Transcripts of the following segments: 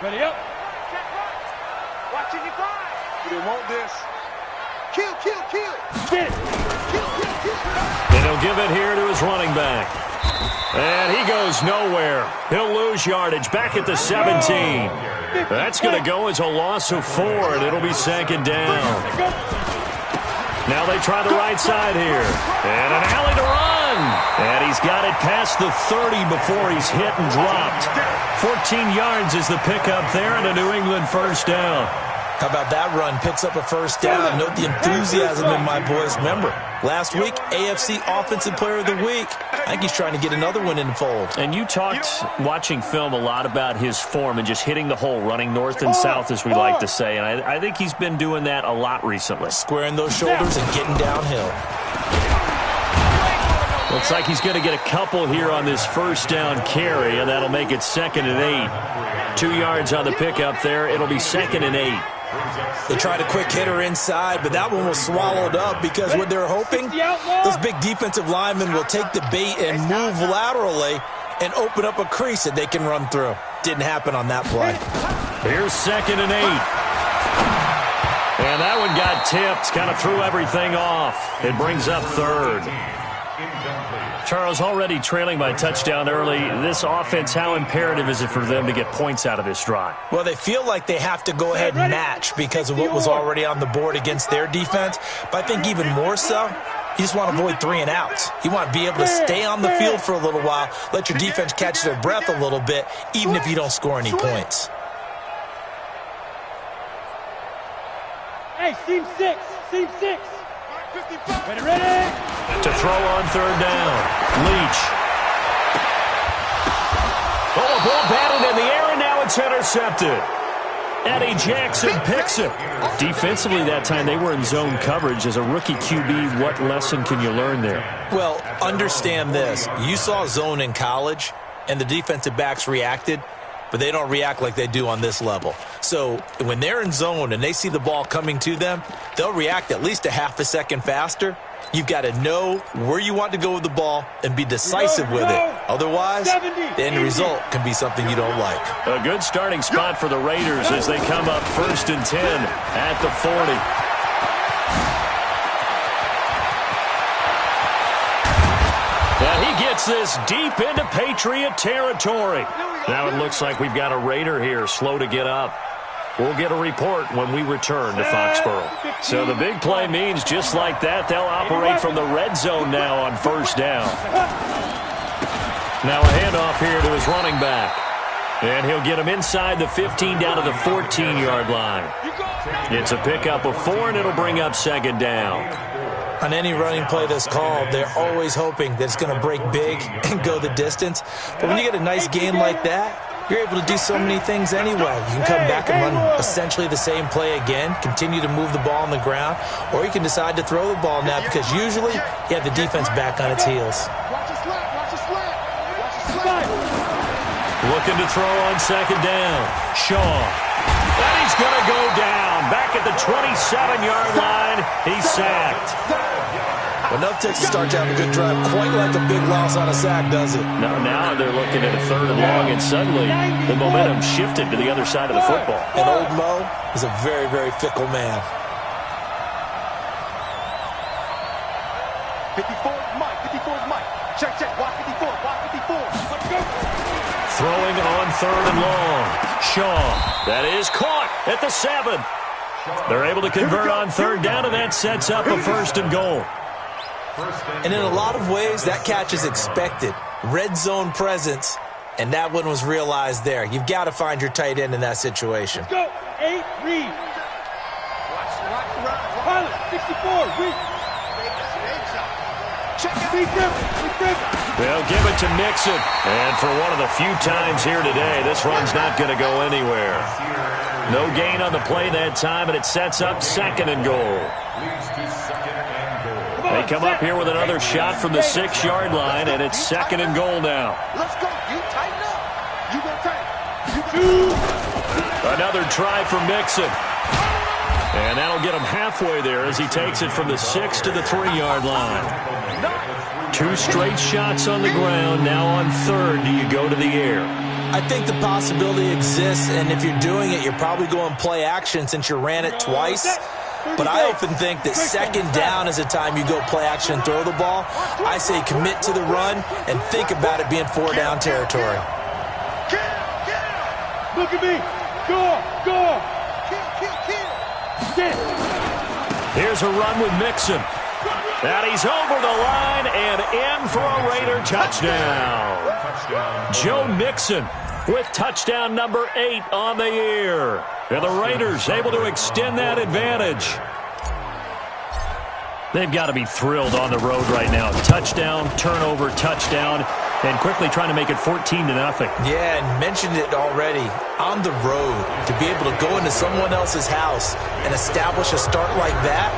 Ready up. Watching you fly. You didn't want this. Kill. Get it. And he'll give it here to his running back. And he goes nowhere. He'll lose yardage back at the 17. That's going to go as a loss of 4, and it'll be second down. Now they try the right side here. And an alley to run. And he's got it past the 30 before he's hit and dropped. 14 yards is the pickup there, and a New England first down. How about that run? Picks up a first down. Note the enthusiasm in my voice. Remember, last week, AFC Offensive Player of the Week. I think he's trying to get another one in the fold. And you talked, watching film, a lot about his form and just hitting the hole, running north and south, as we like to say. And I think he's been doing that a lot recently. Squaring those shoulders and getting downhill. Looks like he's going to get a couple here on this first down carry, and that'll make it 2nd and 8. 2 yards on the pickup there. It'll be 2nd and 8. They tried a quick hitter inside, but that one was swallowed up because what they're hoping, those big defensive linemen will take the bait and move laterally and open up a crease that they can run through. Didn't happen on that play. Here's 2nd and 8. And that one got tipped, kind of threw everything off. It brings up 3rd. Charles, already trailing by touchdown early. This offense, how imperative is it for them to get points out of this drive? Well, they feel like they have to go ahead and match because of what was already on the board against their defense. But I think even more so, you just want to avoid 3 and outs. You want to be able to stay on the field for a little while, let your defense catch their breath a little bit, even if you don't score any points. Hey, seam 6. Ready. To throw on 3rd down. Leach. Oh, a ball batted in the air, and now it's intercepted. Eddie Jackson picks it. Defensively that time, they were in zone coverage. As a rookie QB, what lesson can you learn there? Well, understand this. You saw zone in college, and the defensive backs reacted, but they don't react like they do on this level. So when they're in zone and they see the ball coming to them, they'll react at least a half a second faster. You've got to know where you want to go with the ball and be decisive with it. Otherwise, the end result can be something you don't like. A good starting spot for the Raiders as they come up 1st and 10 at the 40. And he gets this deep into Patriot territory. Now it looks like we've got a Raider here slow to get up. We'll get a report when we return to Foxborough. So the big play means just like that, they'll operate from the red zone now on 1st down. Now a handoff here to his running back. And he'll get him inside the 15 down to the 14-yard line. It's a pickup of 4, and it'll bring up 2nd down. On any running play that's called, they're always hoping that it's going to break big and go the distance. But when you get a nice gain like that, you're able to do so many things anyway. You can come back and run essentially the same play again, continue to move the ball on the ground, or you can decide to throw the ball now because usually you have the defense back on its heels. Looking to throw on 2nd down. Shaw. And he's going to go down. Back at the 27-yard line. He's sacked. Enough takes to start to have a good drive, quite like a big loss on a sack, does it? No, now they're looking at a 3rd and long, and suddenly the momentum shifted to the other side of the football. And old Mo is a very, very fickle man. 54 is Mike. Check. Watch 54. Let's go. Throwing on 3rd and long. Shaw. That is caught at the 7. They're able to convert on 3rd down, and that sets up a 1st and goal. And in a lot of ways, that catch is expected. Red zone presence, and that one was realized there. You've got to find your tight end in that situation. Let's go. 8, read. Pilot, 64, read. Check it. They'll give it to Mixon. And for one of the few times here today, this run's not going to go anywhere. No gain on the play that time, and it sets up 2nd and goal. They come up here with another shot from the 6-yard line, and it's 2nd and goal now. Let's go. You tighten up. You go tighten. Another try for Mixon. And that'll get him halfway there as he takes it from the 6 to the 3-yard line. 2 straight shots on the ground. Now on 3rd, do you go to the air? I think the possibility exists, and if you're doing it, you're probably going play action since you ran it twice. But I often think that second down is a time you go play action and throw the ball. I say commit to the run and think about it being 4 down territory. Look at me. Go. Here's a run with Mixon. And he's over the line and in for a Raider touchdown. Joe Mixon with touchdown number 8 on the year. And the Raiders able to extend that advantage. They've got to be thrilled on the road right now. Touchdown, turnover, touchdown, and quickly trying to make it 14-0. Yeah, and mentioned it already. On the road, to be able to go into someone else's house and establish a start like that,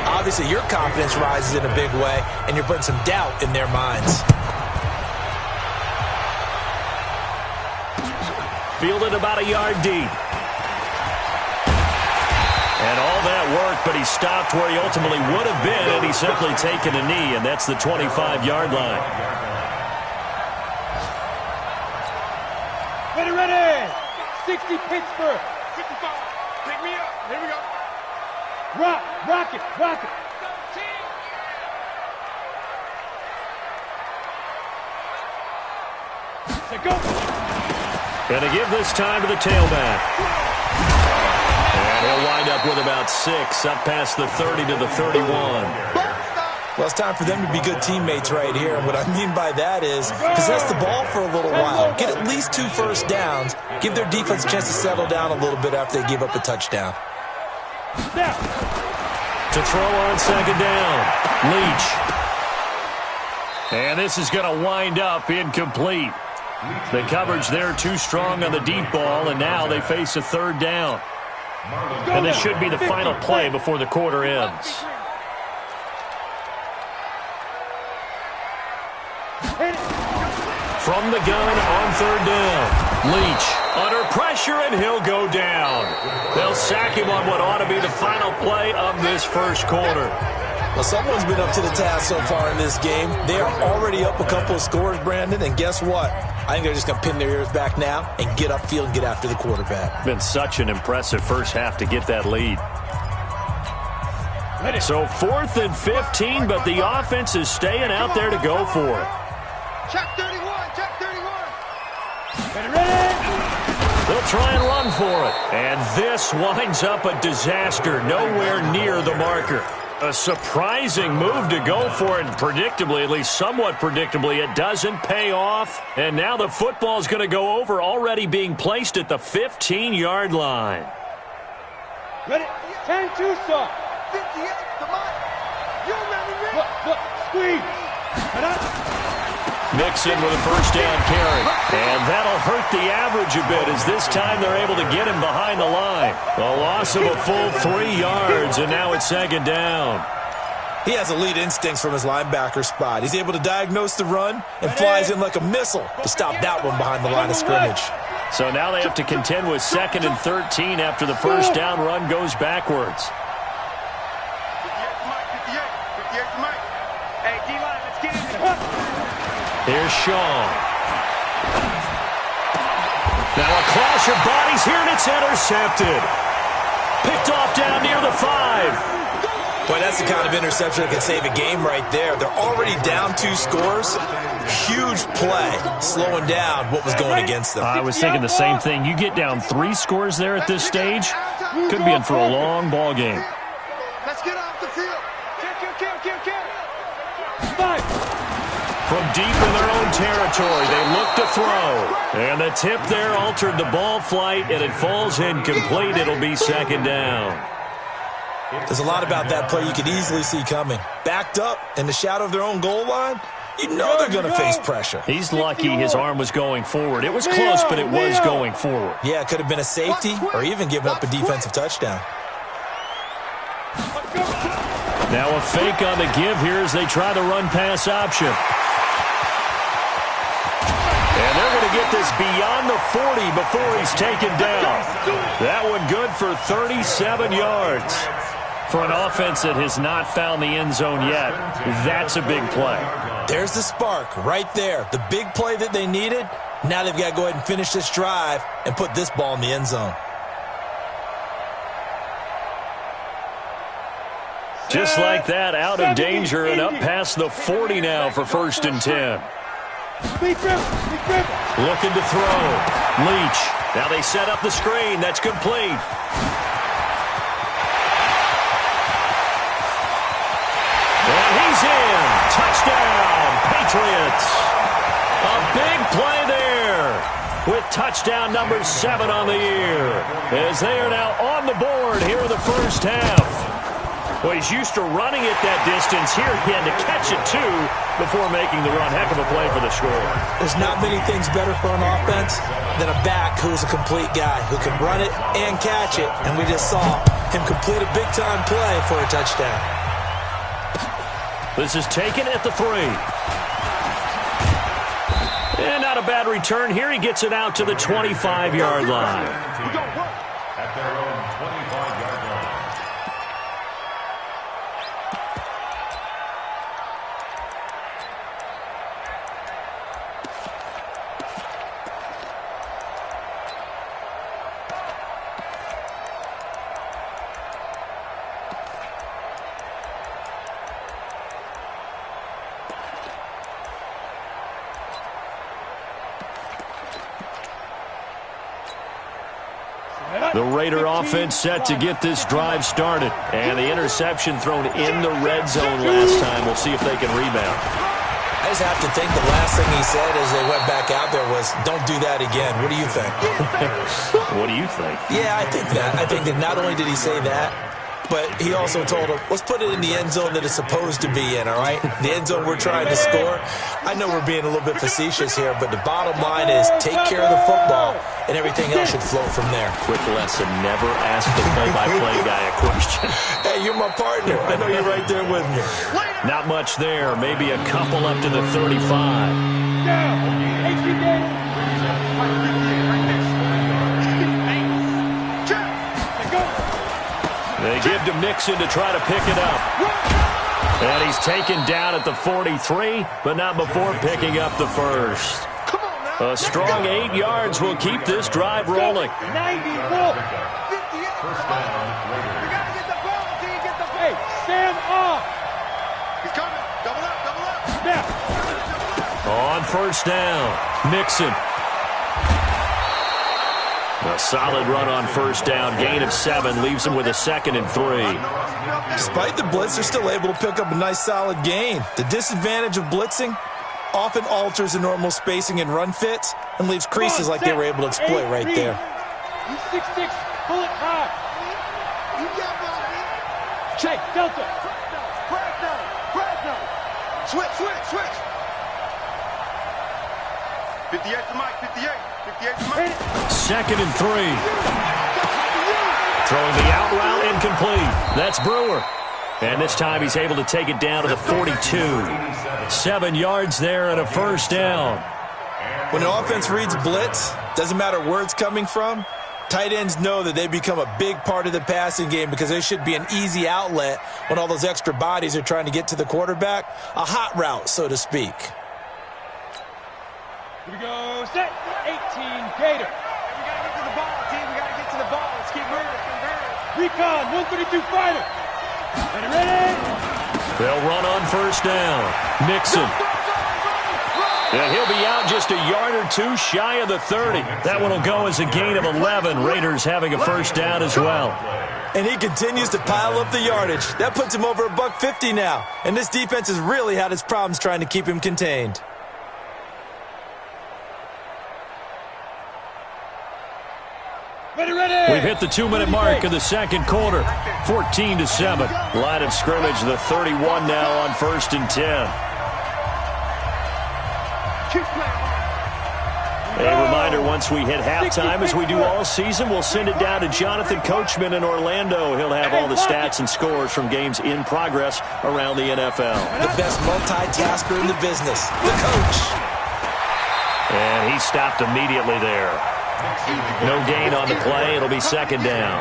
obviously your confidence rises in a big way, and you're putting some doubt in their minds. Fielded about a yard deep. And all that work, but he stopped where he ultimately would have been, and he's simply taken a knee, and that's the 25-yard line. Ready. 60 Pittsburgh. 55. Pick me up. Here we go. Rock it. Say go. Going to give this time to the tailback. And he'll wind up with about 6, up past the 30 to the 31. Well, it's time for them to be good teammates right here. And what I mean by that is possess the ball for a little while. Get at least 2 first downs. Give their defense a chance to settle down a little bit after they give up a touchdown. To throw on second down, Leach. And this is going to wind up incomplete. The coverage there too strong on the deep ball, and now they face a 3rd down. And this should be the final play before the quarter ends. From the gun on 3rd down. Leach under pressure, and he'll go down. They'll sack him on what ought to be the final play of this first quarter. Well, someone's been up to the task so far in this game. They are already up a couple of scores, Brandon, and guess what? I think they're just going to pin their ears back now and get upfield and get after the quarterback. Been such an impressive first half to get that lead. So 4th and 15, but the offense is staying out there to go for it. Check 31. They'll try and run for it. And this winds up a disaster, nowhere near the marker. A surprising move to go for it, and predictably, at least somewhat predictably, it doesn't pay off. And now the football's going to go over, already being placed at the 15-yard line. Ready? 10 Tucson. 58. Come on. You remember me? Look. Squeeze. Mixon with a first down carry. And that'll hurt the average a bit, as this time they're able to get him behind the line. A loss of a full 3 yards, and now it's 2nd down. He has elite instincts from his linebacker spot. He's able to diagnose the run and flies in like a missile to stop that one behind the line of scrimmage. So now they have to contend with 2nd and 13 after the first down run goes backwards. 58 to Mike. Hey, D-line, let's get in. Here's Shaw. Now a clash of bodies here, and it's intercepted. Picked off down near the 5. Boy, that's the kind of interception that can save a game right there. They're already down 2 scores. Huge play, slowing down what was going against them. I was thinking the same thing. You get down 3 scores there at this stage, could be in for a long ball game. Let's get off the field. Kill. 5. From deep in their own territory, they look to throw. And the tip there altered the ball flight, and it falls incomplete. It'll be 2nd down. There's a lot about that play you could easily see coming. Backed up in the shadow of their own goal line, you know they're going to face pressure. He's lucky his arm was going forward. It was close, but it was going forward. Yeah, it could have been a safety or even given up a defensive touchdown. Now a fake on the give here as they try the run-pass option. And they're going to get this beyond the 40 before he's taken down. That one good for 37 yards. For an offense that has not found the end zone yet, that's a big play. There's the spark right there. The big play that they needed, Now they've got to go ahead and finish this drive and put this ball in the end zone. Just like that, out of danger and up past the 40 now for 1st and 10. Looking to throw. Leach. Now they set up the screen. That's complete. And he's in. Touchdown, Patriots. A big play there with touchdown number 7 on the year, as they are now on the board here in the first half. Well, he's used to running it that distance. Here he had to catch it, too, before making the run. Heck of a play for the score. There's not many things better for an offense than a back who's a complete guy who can run it and catch it. And we just saw him complete a big-time play for a touchdown. This is taken at the 3. And not a bad return here. He gets it out to the 25-yard line. At their own 25-yard line. The Raider offense set to get this drive started. And the interception thrown in the red zone last time. We'll see if they can rebound. I just have to think the last thing he said as they went back out there was, don't do that again. What do you think? What do you think? Yeah, I think that. I think that not only did he say that, but he also told him, let's put it in the end zone that it's supposed to be in, all right? The end zone we're trying to score. I know we're being a little bit facetious here, but the bottom line is take care of the football, and everything else should flow from there. Quick lesson, never ask the play-by-play guy a question. Hey, you're my partner. I know you're right there with me. Not much there. Maybe a couple up to the 35. They give to Mixon to try to pick it up. And he's taken down at the 43, but not before picking up the first. A strong 8 yards will keep this drive rolling. 94. Hey, stand off. He's coming. Double up, double up. Snap. On first down, Mixon. A solid run on first down. Gain of 7 leaves him with a 2nd and 3. Despite the blitz, they're still able to pick up a nice solid gain. The disadvantage of blitzing often alters the normal spacing and run fits and leaves creases like they were able to exploit right there. 6'6", pull it high. Check, Delta. Switch. 58 to Mike, 58 to Mike. 2nd and 3. Throwing the out route incomplete. That's Brewer. And this time he's able to take it down to the 42. 7 yards there and a first down. When an offense reads blitz, doesn't matter where it's coming from, tight ends know that they become a big part of the passing game because they should be an easy outlet when all those extra bodies are trying to get to the quarterback. A hot route, so to speak. Here we go, set, 18, Gator. We gotta get to the ball, team. We gotta get to the ball. Let's keep moving. Recon, 132 fighter. Ready? They'll run on first down. Mixon. And he'll be out just a yard or two shy of the 30. That one will go as a gain of 11. Raiders having a first down as well. And he continues to pile up the yardage. That puts him over $150 now. And this defense has really had its problems trying to keep him contained. We've hit the 2-minute mark of the second quarter. 14-7. Line of scrimmage, the 31 now on 1st and 10. A reminder, once we hit halftime, as we do all season, we'll send it down to Jonathan Coachman in Orlando. He'll have all the stats and scores from games in progress around the NFL. The best multitasker in the business, the coach. And he stopped immediately there. No gain on the play. It'll be 2nd down.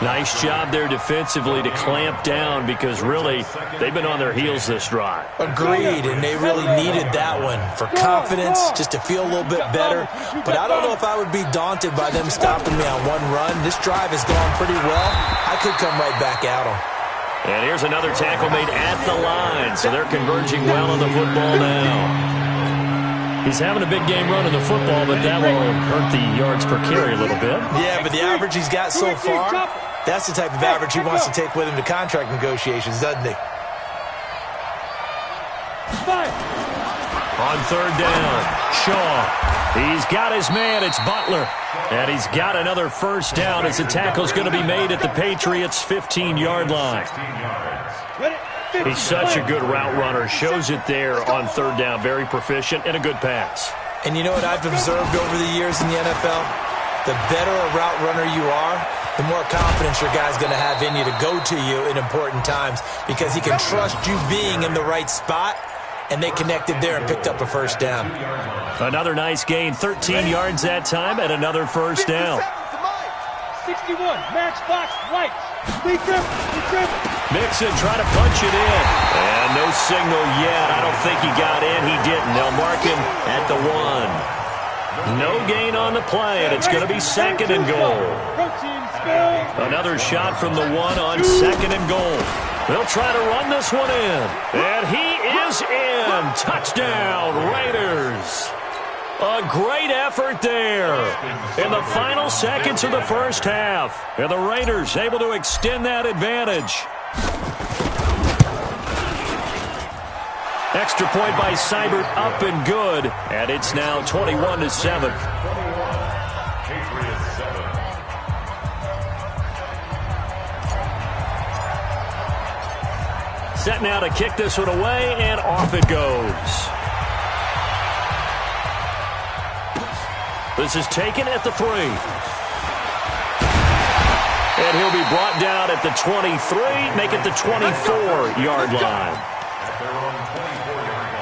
Nice job there defensively to clamp down because really they've been on their heels this drive. Agreed, and they really needed that one for confidence, just to feel a little bit better. But I don't know if I would be daunted by them stopping me on one run. This drive has gone pretty well. I could come right back at them. And here's another tackle made at the line, so they're converging well on the football now. He's having a big game running the football, but that will hurt the yards per carry a little bit. Yeah, but the average he's got so far, that's the type of average he wants to take with him to contract negotiations, doesn't he? On third down, Shaw. He's got his man. It's Butler. And he's got another first down as the tackle's going to be made at the Patriots' 15-yard line. He's such a good route runner. Shows it there on third down. Very proficient and a good pass. And you know what I've observed over the years in the NFL? The better a route runner you are, the more confidence your guy's going to have in you to go to you in important times because he can trust you being in the right spot, and they connected there and picked up a first down. Another nice gain, 13 yards that time, and another first down. 61, matchbox, lights. Mixon trying to punch it in. And no signal yet. I don't think he got in. He didn't. They'll mark him at the 1. No gain on the play, and it's going to be second and goal. Another shot from the 1 on second and goal. They'll try to run this one in. And he is in. Touchdown, Raiders. A great effort there in the final seconds of the first half. And the Raiders able to extend that advantage. Extra point by Seibert, up and good. And it's now 21-7. Set now to kick this one away, and off it goes. This is taken at the 3. And he'll be brought down at the 23, make it the 24-yard line. At their own 24-yard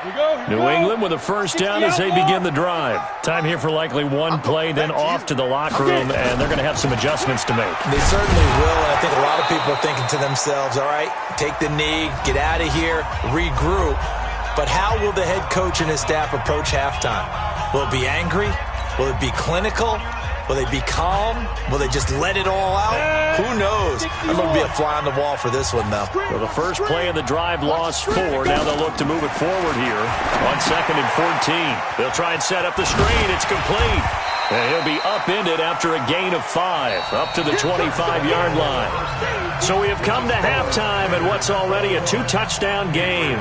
line. New England with a first down as they begin the drive. Time here for likely one play, then off to the locker room, and they're going to have some adjustments to make. They certainly will, and I think a lot of people are thinking to themselves, all right, take the knee, get out of here, regroup. But how will the head coach and his staff approach halftime? Will it be angry? Will it be clinical? Will they be calm? Will they just let it all out? Who knows? I'm going to be a fly on the wall for this one, though. Well, the first play of the drive lost 4. Now they'll look to move it forward here on 2nd and 14. They'll try and set up the screen. It's complete. And he'll be upended after a gain of 5, up to the 25-yard line. So we have come to halftime at what's already a 2-touchdown game.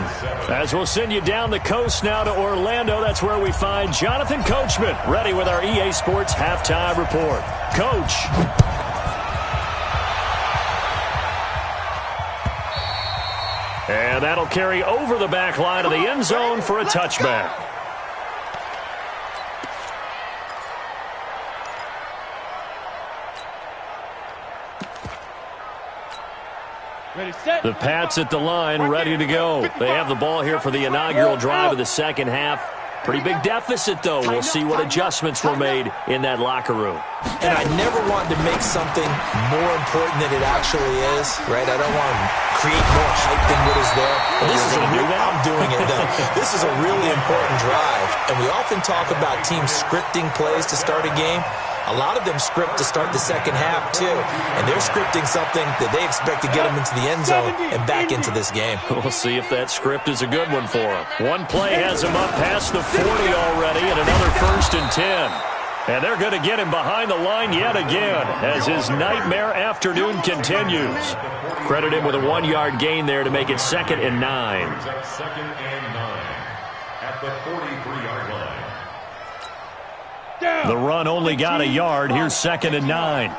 As we'll send you down the coast now to Orlando, that's where we find Jonathan Coachman, ready with our EA Sports Halftime Report. Coach. And that'll carry over the back line of the end zone for a touchback. The Pats at the line, ready to go. They have the ball here for the inaugural drive of the second half. Pretty big deficit, though. We'll see what adjustments were made in that locker room. And I never want to make something more important than it actually is, right? I don't want to create more hype than what is there. I'm doing it, though. This is a really important drive. And we often talk about teams scripting plays to start a game. A lot of them script to start the second half, too. And they're scripting something that they expect to get them into the end zone and back into this game. We'll see if that script is a good one for them. One play has him up past the 40 already, and another 1st and 10. And they're going to get him behind the line yet again as his nightmare afternoon continues. Credit him with a 1-yard gain there to make it 2nd and 9. 2nd and 9 at the 43-yard line. The run only got a yard. Here's 2nd and 9.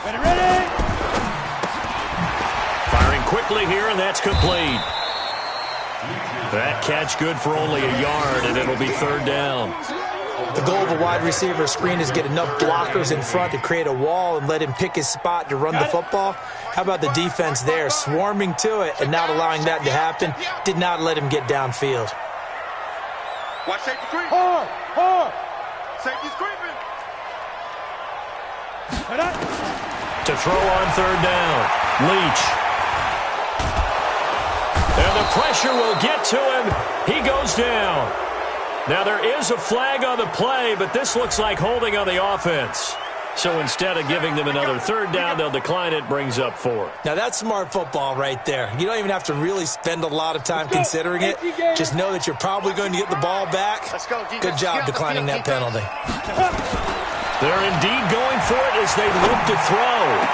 Ready. Firing quickly here, and that's complete. That catch good for only a yard, and it'll be 3rd down. The goal of a wide receiver screen is get enough blockers in front to create a wall and let him pick his spot to run the football. How about the defense there, swarming to it and not allowing that to happen? Did not let him get downfield. Watch safety creep. Hard. Safety's creeping. To throw on third down. Leach. And the pressure will get to him. He goes down. Now there is a flag on the play, but this looks like holding on the offense. So instead of giving them another third down, they'll decline it, brings up 4. Now that's smart football right there. You don't even have to really spend a lot of time considering it. Just know that you're probably going to get the ball back. Good job declining that penalty. They're indeed going for it as they look to throw.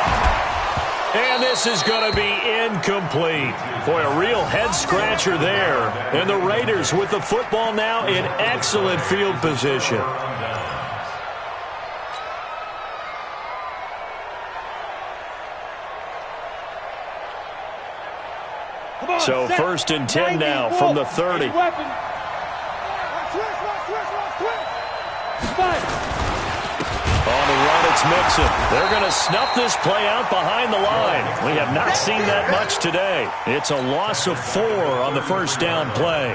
And this is going to be incomplete. Boy, a real head-scratcher there. And the Raiders with the football now in excellent field position. So 1st and 10 now from the 30. On the run, it's Mixon. They're going to snuff this play out behind the line. We have not seen that much today. It's a loss of 4 on the first down play.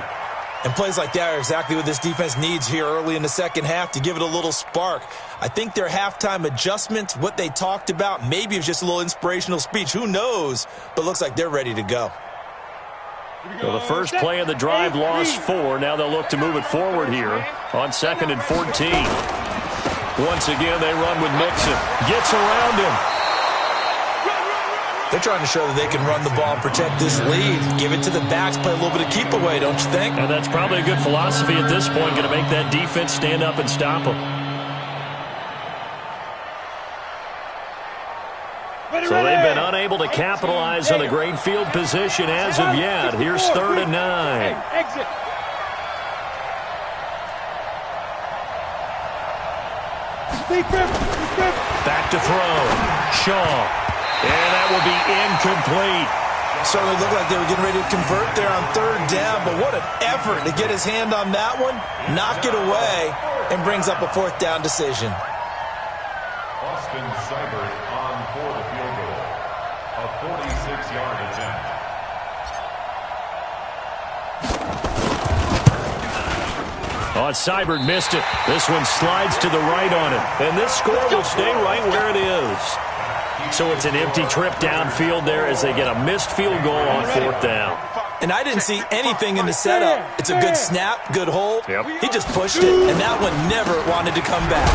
And plays like that are exactly what this defense needs here early in the second half to give it a little spark. I think their halftime adjustment, what they talked about, maybe it was just a little inspirational speech. Who knows? But looks like they're ready to go. So the first play of the drive lost 4. Now they'll look to move it forward here on 2nd and 14. Once again, they run with Mixon. Gets around him. They're trying to show that they can run the ball and protect this lead. Give it to the backs, play a little bit of keep away, don't you think? And that's probably a good philosophy at this point, going to make that defense stand up and stop them. So they've been unable to capitalize on a great field position as of yet. Here's 3rd and 9. Exit. Back to throw. Shaw. And that will be incomplete. Certainly looked like they were getting ready to convert there on 3rd down, but what an effort to get his hand on that one, knock it away, and brings up a 4th down decision. Austin Seibert on for the field goal. A 46-yard attempt. Oh, Seibert missed it. This one slides to the right on it. And this score will stay right where it is. So it's an empty trip downfield there as they get a missed field goal on 4th down. And I didn't see anything in the setup. It's a good snap, good hold. Yep. He just pushed it, and that one never wanted to come back.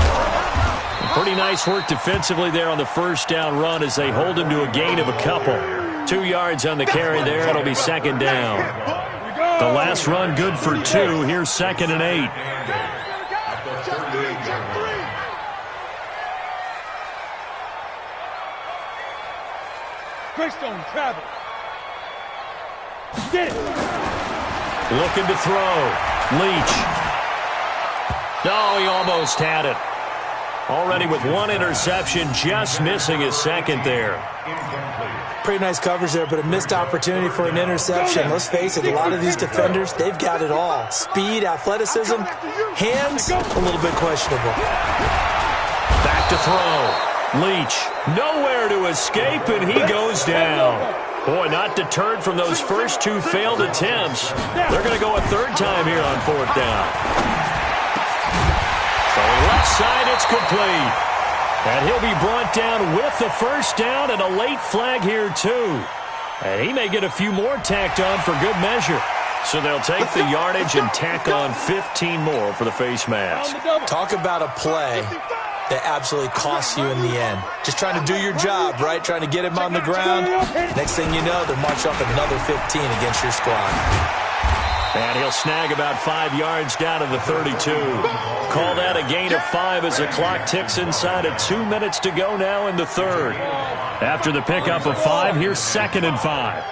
Pretty nice work defensively there on the first down run as they hold him to a gain of a couple. 2 yards on the carry there. It'll be 2nd down. The last run good for 2. Here's 2nd and 8. Greystone travel. Get it. Looking to throw. Leach. No, he almost had it. Already with 1 interception, just missing his 2nd there. Pretty nice coverage there, but a missed opportunity for an interception. Let's face it, a lot of these defenders, they've got it all. Speed, athleticism, hands, a little bit questionable. Back to throw. Leach, nowhere to escape, and he goes down. Boy, not deterred from those first 2 failed attempts. They're going to go a 3rd time here on 4th down. So left side, it's complete. And he'll be brought down with the first down and a late flag here, too. And he may get a few more tacked on for good measure. So they'll take the yardage and tack on 15 more for the face mask. Talk about a play that absolutely costs you in the end. Just trying to do your job, right? Trying to get him on the ground. Next thing you know, they're marching up another 15 against your squad. And he'll snag about 5 yards down to the 32. Call that a gain of 5 as the clock ticks inside of 2 minutes to go now in the 3rd. After the pickup of 5, here's 2nd and 5.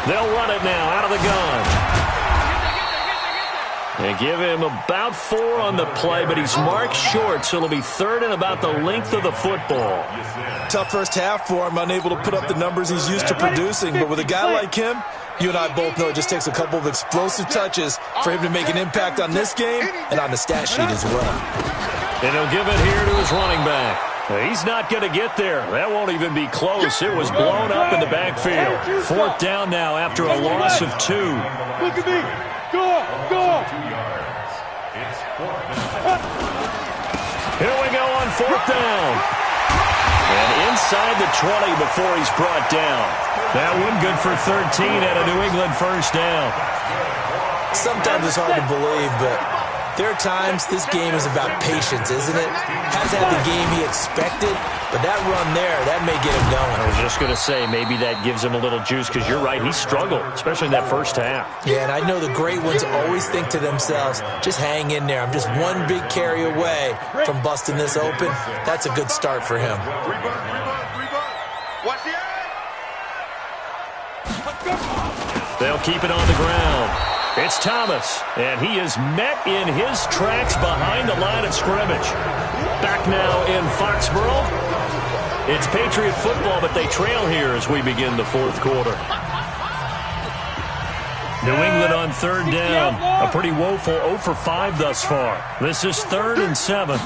They'll run it now out of the gun. They give him about 4 on the play, but he's marked short, so it'll be 3rd and about the length of the football. Tough first half for him, unable to put up the numbers he's used to producing, but with a guy like him, You and I both know it just takes a couple of explosive touches for him to make an impact on this game and on the stat sheet as well. And he'll give it here to his running back. He's not going to get there. That won't even be close. It was blown up in the backfield. 4th down now after a loss of 2. Look at me. Go, go. 2 yards. It's 4th. Here we go on 4th down. And inside the 20 before he's brought down. That one good for 13 at a New England 1st down. Sometimes it's hard to believe, but there are times this game is about patience, isn't it? Hasn't had the game he expected, but that run there, that may get him going. I was just going to say, maybe that gives him a little juice, because you're right, he struggled, especially in that first half. Yeah, and I know the great ones always think to themselves, just hang in there. I'm just one big carry away from busting this open. That's a good start for him. Watch the eye. They'll keep it on the ground. It's Thomas, and he is met in his tracks behind the line of scrimmage. Back now in Foxborough. It's Patriot football, but they trail here as we begin the 4th quarter. New England on 3rd down. A pretty woeful 0 for 5 thus far. This is 3rd and 7.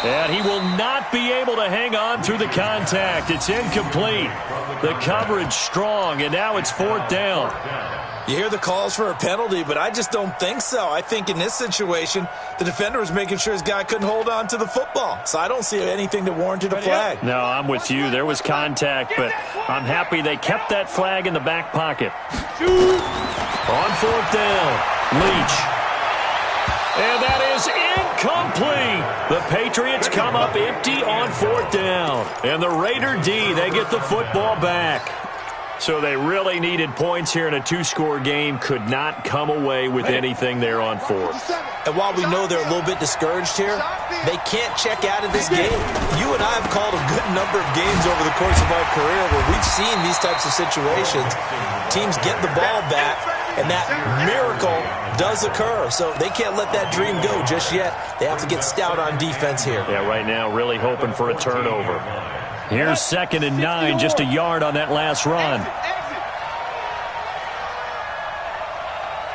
And he will not be able to hang on through the contact. It's incomplete. The coverage strong, and now it's 4th down. You hear the calls for a penalty, but I just don't think so. I think in this situation, the defender was making sure his guy couldn't hold on to the football. So I don't see anything that warranted a flag. No, I'm with you. There was contact, but I'm happy they kept that flag in the back pocket. On 4th down, Leach. And that is incomplete. The Patriots come up empty on 4th down. And the Raider D, they get the football back. So they really needed points here in a 2-score game. Could not come away with anything there on 4th. And while we know they're a little bit discouraged here, they can't check out of this game. You and I have called a good number of games over the course of our career where we've seen these types of situations. Teams get the ball back, and that miracle does occur. So they can't let that dream go just yet. They have to get stout on defense here. Yeah, right now really hoping for a turnover. Here's 2nd and 9, just a yard on that last run.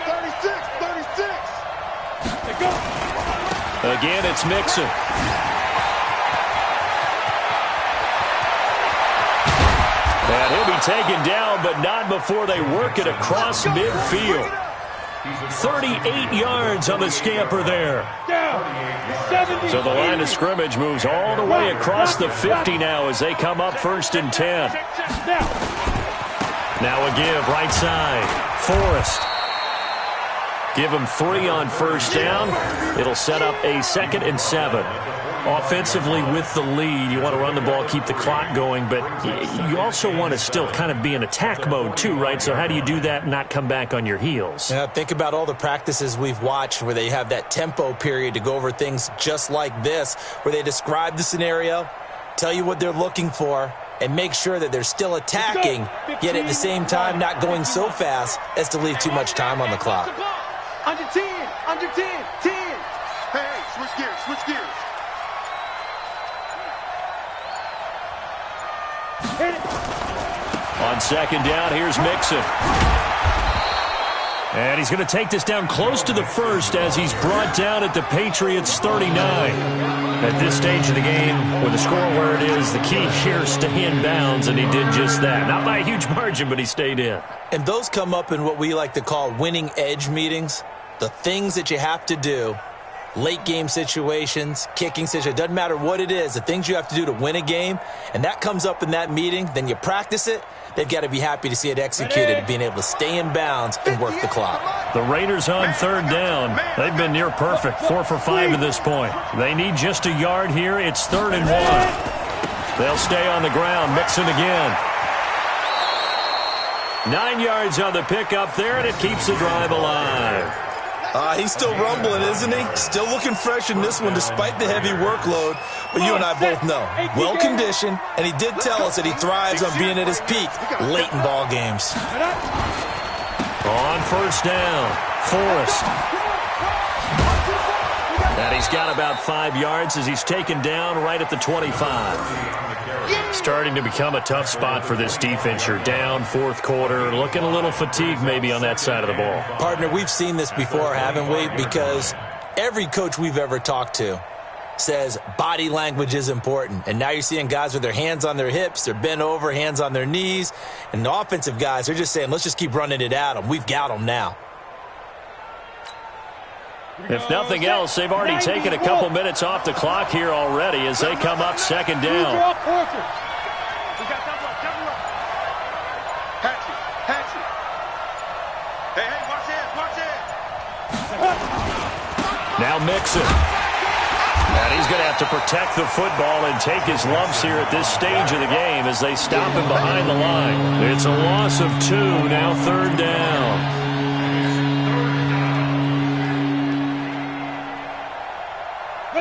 36. Again, it's Mixon. And he'll be taken down, but not before they work it across midfield. 38 yards on the scamper there. So the line of scrimmage moves all the way across the 50 now as they come up 1st and 10. Now a give right side. Forrest. Give him 3 on 1st down. It'll set up a 2nd and 7. Offensively with the lead, you want to run the ball, keep the clock going, but you also want to still kind of be in attack mode too, right? So how do you do that and not come back on your heels? Yeah, think about all the practices we've watched where they have that tempo period to go over things just like this, where they describe the scenario, tell you what they're looking for, and make sure that they're still attacking, yet at the same time not going so fast as to leave too much time on the clock. Under 10, 10. Hey, switch gears. On 2nd down, here's Mixon. And he's going to take this down close to the 1st as he's brought down at the Patriots' 39. At this stage of the game, with the score where it is, the key here, stay in bounds, and he did just that. Not by a huge margin, but he stayed in. And those come up in what we like to call winning edge meetings. The things that you have to do, late game situations, kicking situations, doesn't matter what it is, the things you have to do to win a game, and that comes up in that meeting, then you practice it. They've got to be happy to see it executed, being able to stay in bounds and work the clock. The Raiders on 3rd down. They've been near perfect, 4 for 5 at this point. They need just a yard here. It's 3rd and 1. They'll stay on the ground. Mixon again. 9 yards on the pickup there, and it keeps the drive alive. He's still rumbling, isn't he? Still looking fresh in this one despite the heavy workload. But you and I both know, well-conditioned, and he did tell us that he thrives on being at his peak late in ball games. On 1st down, Forrest. And he's got about 5 yards as he's taken down right at the 25. Starting to become a tough spot for this defense. You're down fourth quarter, looking a little fatigued maybe on that side of the ball. Partner, we've seen this before, haven't we? Because every coach we've ever talked to says body language is important. And now you're seeing guys with their hands on their hips, they're bent over, hands on their knees. And the offensive guys are just saying, let's just keep running it at them. We've got them now. If nothing else, they've already taken a couple minutes off the clock here already as they come up second down. Now Mixon. And he's going to have to protect the football and take his lumps here at this stage of the game as they stop him behind the line. It's a loss of 2, now third down.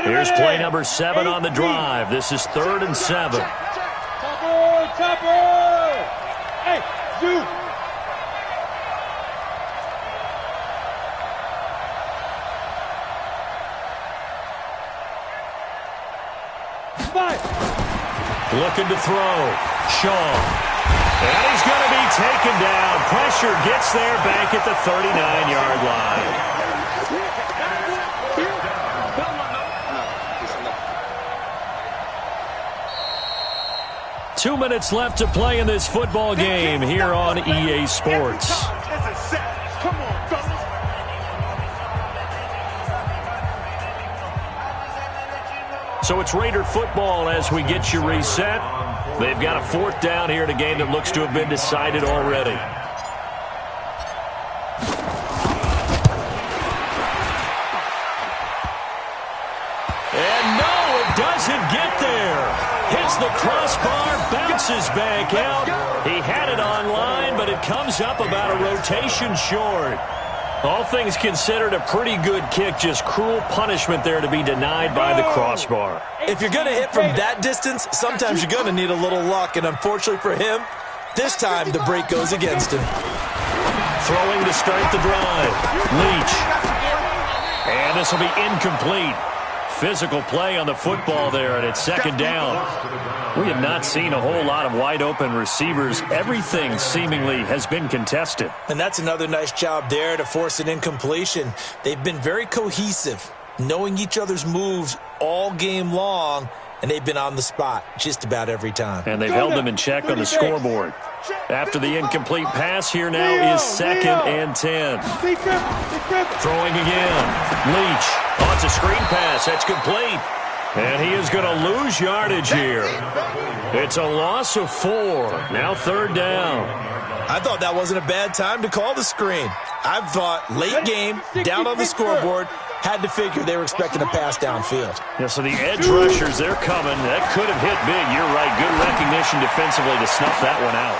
Here's play number 7 on the drive. This is 3rd and 7. Topper! Hey, you! Looking to throw. Shaw. And he's going to be taken down. Pressure gets there back at the 39-yard line. 2 minutes left to play in this football game here on EA Sports. So it's Raider football as we get you reset. They've got a 4th down here in a game that looks to have been decided already. And no, it doesn't get there. Hits the crossbar, bounces back out. He had it online, but it comes up about a rotation short. All things considered, a pretty good kick, just cruel punishment there to be denied by the crossbar. If you're going to hit from that distance, sometimes you're going to need a little luck, and unfortunately for him, this time the break goes against him. Throwing to start the drive. Leach. And this will be incomplete. Physical play on the football there, and it's second down. We have not seen a whole lot of wide-open receivers. Everything seemingly has been contested. And that's another nice job there to force an incompletion. They've been very cohesive, knowing each other's moves all game long, and they've been on the spot just about every time. And they've held them in check on the scoreboard. After the incomplete pass, here now is 2nd and 10. Throwing again. Leach. Oh, it's a screen pass. That's complete. And he is going to lose yardage here. It's a loss of 4. Now 3rd down. I thought that wasn't a bad time to call the screen. I thought late game, down on the scoreboard, had to figure they were expecting a pass downfield. Yeah, so the edge rushers, they're coming. That could have hit big. You're right. Good recognition defensively to snuff that one out.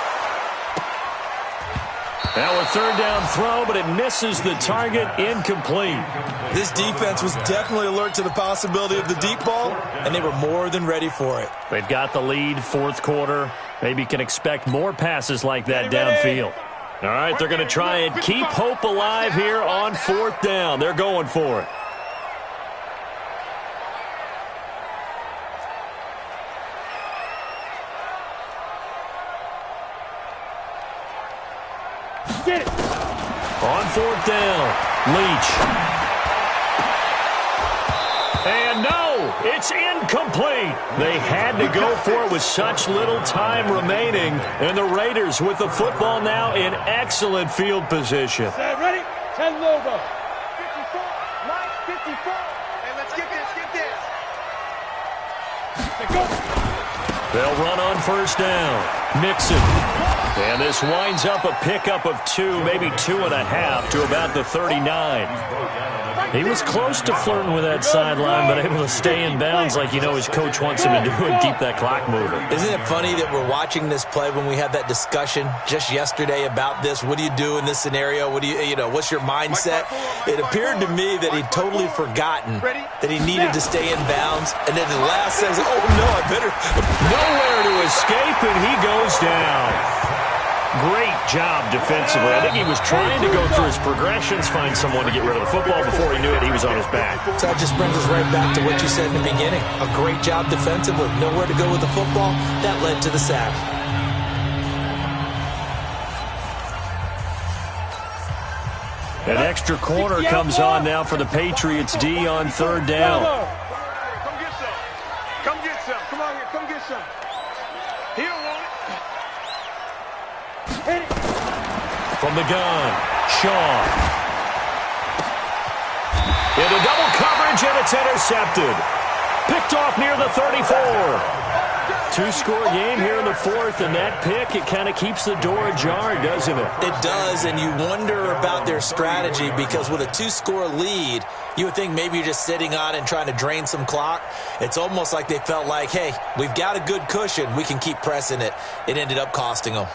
Now a 3rd down throw, but it misses the target. Incomplete. This defense was definitely alert to the possibility of the deep ball, and they were more than ready for it. They've got the lead, 4th quarter. Maybe can expect more passes like that downfield. All right, they're going to try and keep hope alive here on 4th down. They're going for it. Get it. On 4th down, Leach. And no, it's incomplete. They had to go for it with such little time remaining. And the Raiders with the football now in excellent field position. Ready? 10 logo. 54, line 54. Hey, let's get this, Go. They'll run on 1st down. Mixon. And this winds up a pickup of 2, maybe 2.5 to about the 39. He was close to flirting with that sideline, but able to stay in bounds like you know his coach wants him to do and keep that clock moving. Isn't it funny that we're watching this play when we had that discussion just yesterday about this? What do you do in this scenario? What do you know, what's your mindset? It appeared to me that he'd totally forgotten that he needed to stay in bounds, and then the last says, oh, no, I better. Nowhere to escape, and he goes down. Great job defensively. I think he was trying to go through his progressions, find someone to get rid of the football. Before he knew it, he was on his back. So that just brings us right back to what you said in the beginning. A great job defensively. Nowhere to go with the football. That led to the sack. An extra corner comes on now for the Patriots D on third down. Come get some. Come get some. Come on here. Come get some. He don't want it. From the gun, Shaw. Into double coverage, and it's intercepted. Picked off near the 34. Two-score game here in the fourth, and that pick, it kind of keeps the door ajar, doesn't it? It does, and you wonder about their strategy because with a two-score lead, you would think maybe you're just sitting on it and trying to drain some clock. It's almost like they felt like, hey, we've got a good cushion. We can keep pressing it. It ended up costing them.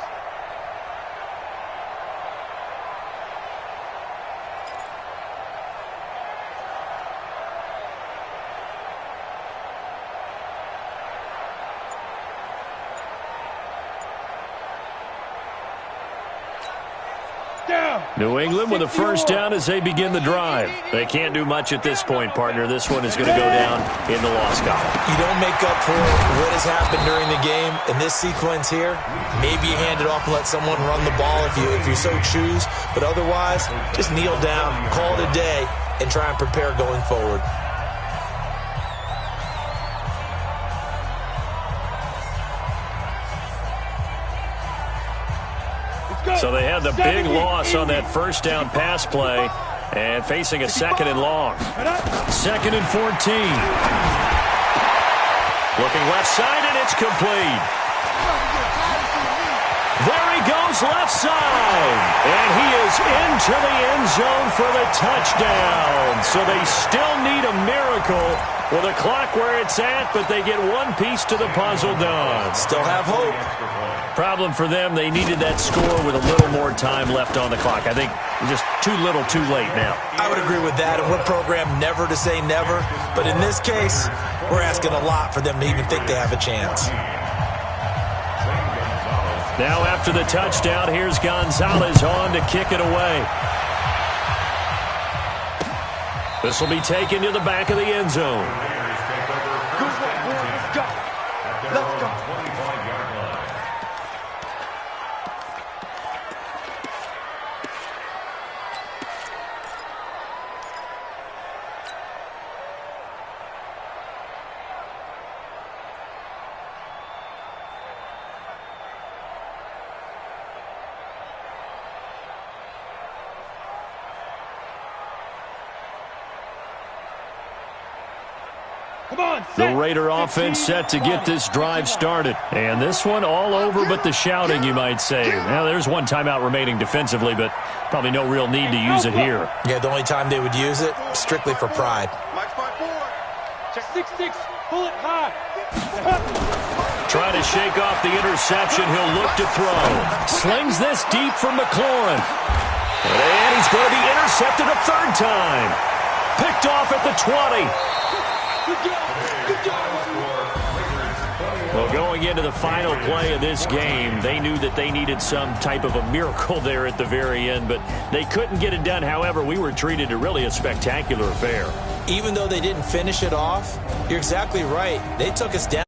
New England with a first down as they begin the drive. They can't do much at this point, partner. This one is going to go down in the loss column. You don't make up for what has happened during the game. In this sequence here, maybe you hand it off and let someone run the ball if you so choose. But otherwise, just kneel down, call it a day, and try and prepare going forward. So they had the big loss on that first down pass play and facing a second and long. Second and 14. Looking left side, and it's complete. There he goes left side. And he is into the end zone for the touchdown. So they still need a miracle with a clock where it's at, but they get one piece to the puzzle done. Still have hope. Problem for them, they needed that score with a little more time left on the clock. I think just too little too late now. I would agree with that, and we're programmed never to say never. But in this case, we're asking a lot for them to even think they have a chance. Now after the touchdown, here's Gonzalez on to kick it away. This will be taken to the back of the end zone. Good work, boy. Let's go. Let's go. The Raider offense set to get this drive started. And this one all over but the shouting, you might say. Now, there's one timeout remaining defensively, but probably no real need to use it here. Yeah, the only time they would use it, strictly for pride. Mike, spot forward. Check 6-6. Pull it high. Trying to shake off the interception. He'll look to throw. Slings this deep from McLaurin. And he's going to be intercepted a third time. Picked off at the 20. Well, going into the final play of this game, they knew that they needed some type of a miracle there at the very end, but they couldn't get it done. However, we were treated to really a spectacular affair. Even though they didn't finish it off, you're exactly right. They took us down.